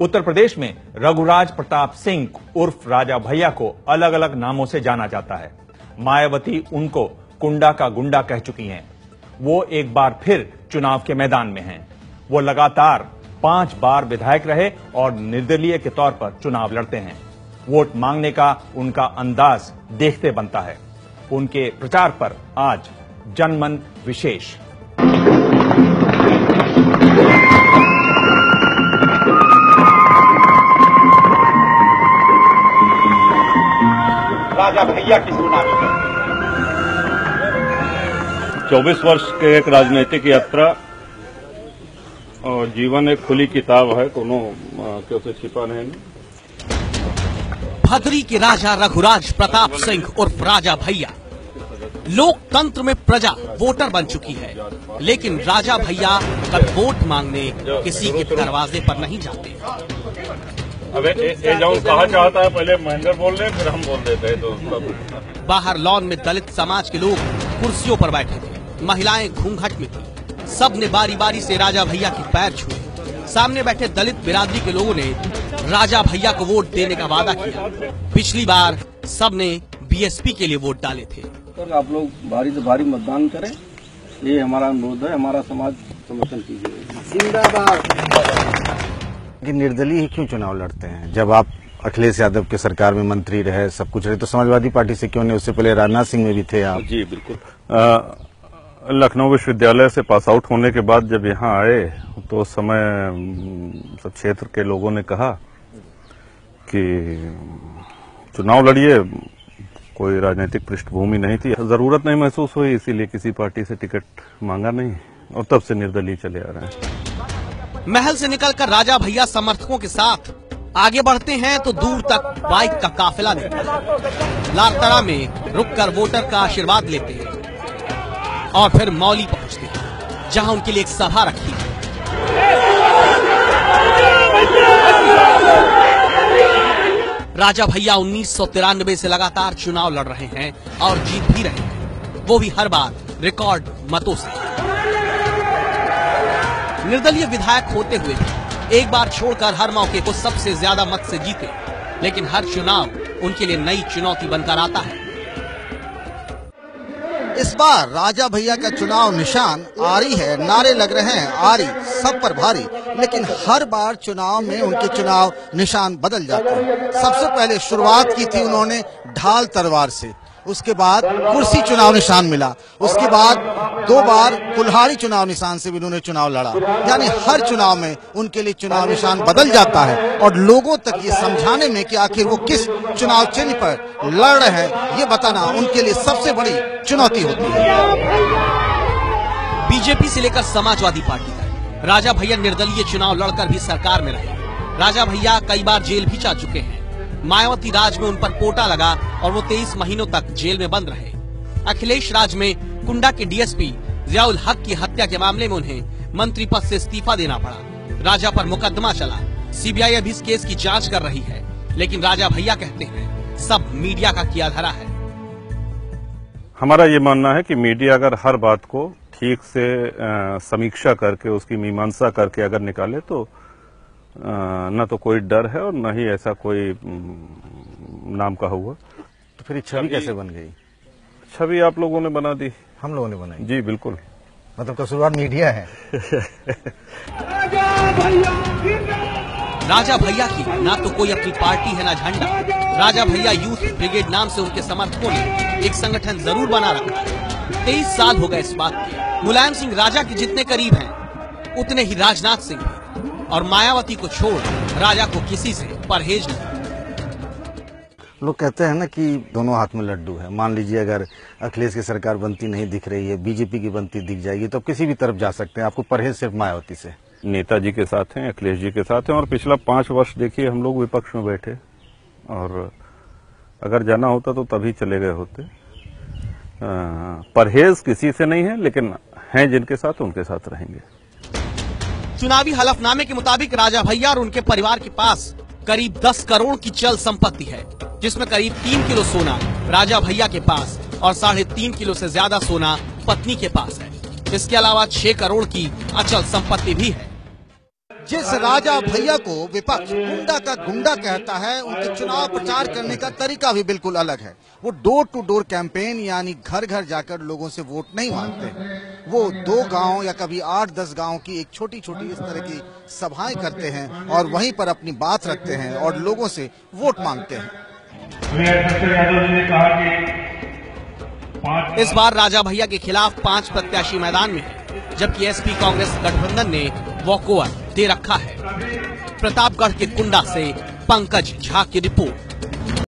उत्तर प्रदेश में रघुराज प्रताप सिंह उर्फ राजा भैया को अलग अलग नामों से जाना जाता है। मायावती उनको कुंडा का गुंडा कह चुकी हैं। वो एक बार फिर चुनाव के मैदान में हैं। वो लगातार 5 बार विधायक रहे और निर्दलीय के तौर पर चुनाव लड़ते हैं। वोट मांगने का उनका अंदाज देखते बनता है। उनके प्रचार पर आज जनमन विशेष। राजा भैया की सुनामी 24 वर्ष के एक राजनीतिक यात्रा और जीवन एक खुली किताब है, कोनो क्यों से छिपा नहीं। भदरी के राजा रघुराज प्रताप सिंह उर्फ राजा भैया लोकतंत्र में प्रजा वोटर बन चुकी है, लेकिन राजा भैया कभी वोट मांगने किसी के दरवाजे पर नहीं जाते। अब ये जो कहा चाहता है, पहले महेंद्र बोल रहे फिर हम बोल देते हैं। तो बाहर लॉन में दलित समाज के लोग कुर्सियों पर बैठे थे, महिलाएं घूंघट में थी। सब ने बारी बारी से राजा भैया के पैर छुए। सामने बैठे दलित बिरादरी के लोगों ने राजा भैया को वोट देने का वादा किया। पिछली बार सब ने बीएसपी के लिए वोट डाले थे। तो आप लोग भारी से भारी मतदान करें, ये हमारा अनुरोध है। हमारा समाज समर्थन कीजिए। जिंदाबाद। निर्दलीय ही क्यों चुनाव लड़ते हैं? जब आप अखिलेश यादव के सरकार में मंत्री रहे, सब कुछ रहे, तो समाजवादी पार्टी से क्यों नहीं? उससे पहले राजनाथ सिंह में भी थे आप। जी बिल्कुल। लखनऊ विश्वविद्यालय से पास आउट होने के बाद जब यहाँ आए तो उस समय सब क्षेत्र के लोगों ने कहा कि चुनाव लड़िए, कोई राजनीतिक पृष्ठभूमि नहीं थी, जरूरत नहीं महसूस हुई, इसीलिए किसी पार्टी से टिकट मांगा नहीं और तब से निर्दलीय चले आ रहे हैं। महल से निकलकर राजा भैया समर्थकों के साथ आगे बढ़ते हैं तो दूर तक बाइक का काफिला दिखता है। लारतरा में रुककर वोटर का आशीर्वाद लेते हैं और फिर मौली पहुंचते हैं, जहां उनके लिए एक सभा रखी है। राजा भैया 1993 से लगातार चुनाव लड़ रहे हैं और जीत भी रहे हैं, वो भी हर बार रिकॉर्ड मतों से। निर्दलीय विधायक होते हुए एक बार छोड़कर हर मौके को सबसे ज्यादा मत से जीते, लेकिन हर चुनाव उनके लिए नई चुनौती बनकर आता है। इस बार राजा भैया का चुनाव निशान आरी है। नारे लग रहे हैं आरी सब पर भारी, लेकिन हर बार चुनाव में उनके चुनाव निशान बदल जाते हैं। सबसे पहले शुरुआत की थी उन्होंने ढाल तलवार से, उसके बाद कुर्सी चुनाव निशान मिला, उसके बाद 2 बार कुल्हाड़ी चुनाव निशान से भी उन्होंने चुनाव लड़ा। यानी हर चुनाव में उनके लिए चुनाव निशान बदल जाता है और लोगों तक ये समझाने में कि आखिर वो किस चुनाव चिन्ह पर लड़ रहे हैं, ये बताना उनके लिए सबसे बड़ी चुनौती होती है। बीजेपी से लेकर समाजवादी पार्टी तक राजा भैया निर्दलीय चुनाव लड़कर भी सरकार में रहे। राजा भैया कई बार जेल भी जा चुके हैं। मायावती राज में उन पर पोटा लगा और वो 23 महीनों तक जेल में बंद रहे। अखिलेश राज में कुंडा के डीएसपी जियाउल हक की हत्या के मामले में उन्हें मंत्री पद से इस्तीफा देना पड़ा। राजा पर मुकदमा चला, सीबीआई अभी इस केस की जांच कर रही है, लेकिन राजा भैया कहते हैं सब मीडिया का किया धरा है। हमारा ये मानना है कि मीडिया अगर हर बात को ठीक से समीक्षा करके उसकी मीमांसा करके अगर निकाले तो न तो कोई डर है और न ही ऐसा कोई नाम का हुआ। तो फिर छवि कैसे बन गई? छवि आप लोगों ने बना दी। हम लोगों ने बनाई? जी बिल्कुल। मतलब कसूरवार मीडिया है। राजा भैया की ना तो कोई अपनी पार्टी है ना झंडा। राजा भैया यूथ ब्रिगेड नाम से उनके समर्थकों ने एक संगठन जरूर बना रखा है। 23 साल हो गए इस बात के। मुलायम सिंह राजा के जितने करीब हैं, उतने ही राजनाथ सिंह हैं। और मायावती को छोड़ राजा को किसी से परहेज नहीं। लोग कहते हैं ना कि दोनों हाथ में लड्डू है। मान लीजिए अगर अखिलेश की सरकार बनती नहीं दिख रही है, बीजेपी की बनती दिख जाएगी, तो किसी भी तरफ जा सकते हैं। आपको परहेज सिर्फ मायावती से। नेताजी के साथ हैं, अखिलेश जी के साथ हैं और पिछला 5 वर्ष देखिए हम लोग विपक्ष में बैठे और अगर जाना होता तो तभी चले गए होते। परहेज किसी से नहीं है, लेकिन हैं जिनके साथ उनके साथ रहेंगे। चुनावी हलफनामे के मुताबिक राजा भैया और उनके परिवार के पास करीब 10 करोड़ की चल संपत्ति है, जिसमें करीब 3 किलो सोना राजा भैया के पास और 3.5 किलो से ज्यादा सोना पत्नी के पास है। इसके अलावा 6 करोड़ की अचल संपत्ति भी है। जिस राजा भैया को विपक्ष गुंडा का गुंडा कहता है, उनके चुनाव प्रचार करने का तरीका भी बिल्कुल अलग है। वो डोर टू डोर कैंपेन यानी घर घर जाकर लोगों से वोट नहीं मांगते हैं। वो 2 गांव या कभी 8-10 गांव की एक छोटी छोटी इस तरह की सभाएं करते हैं और वहीं पर अपनी बात रखते हैं और लोगों से वोट मांगते हैं। इस बार राजा भैया के खिलाफ 5 प्रत्याशी मैदान में हैं, जबकि एसपी कांग्रेस गठबंधन ने वॉकओवर दे रखा है। प्रतापगढ़ के कुंडा से पंकज झा की रिपोर्ट,